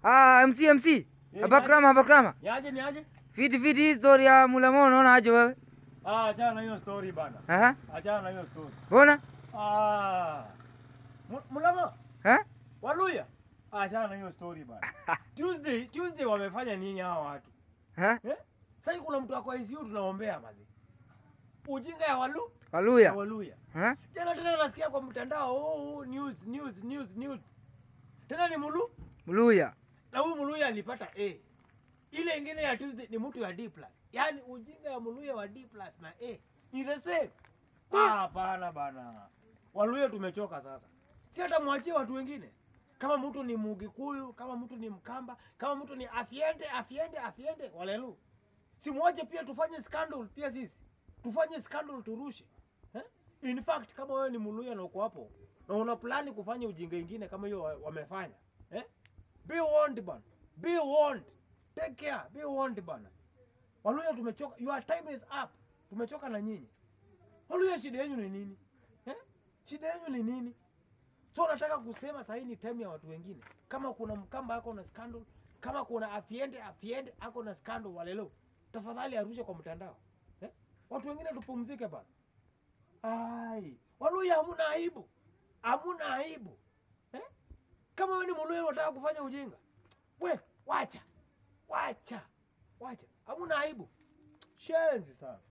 MC. Abakrama. Niaje? Fiti story ya Mulamo unaona aje wewe? Achana na hiyo story bana. Achana na hiyo story. Mbona? Mulamo? Waluya? Achana na hiyo story bana. Tuesday wamefanya nini hao watu? Sasa kuna mtu ako ICU tunaombea mazi. Ujinga ya Waluya. Jana tena nasikia kwa mtandao news. Tena ni Muluya. Na huyu Muluya alipata A. Ile ingine ya Tuesday ni mtu ya D+. Yaani ujinga ya Muluya wa D+ na A ni the same. Hapana bana. Waluya tumechoka sasa. Si hata mwachie watu wengine. Kama mtu ni Mugikuyu, kama mtu ni Mkamba, kama mtu ni afiende walelu. Si mwache pia tufanye scandal pia sisi. Tufanye scandal turushe. In fact kama wewe ni Muluya na uko hapo na una plani kufanya ujinga ingine kama hiyo wamefanya. Be warned bana. Be warned. Take care. Be warned bana. Waluya tumechoka. Your time is up. Tumechoka na nyinyi. Waluya shida yenu ni nini? Shida yenu ni nini? So nataka kusema sasa hii ni time ya watu wengine. Kama kuna Mkamba ako na scandal, kama kuna afiende ako na scandal walelo. Tafadhali arushe kwa mtandao. Watu wengine tupumzike bana. Waluya hamuna aibu. Hamuna aibu. Kama wewe ni Muluya unataka kufanya ujinga, wacha. Hamuna aibu. Shenzi sana.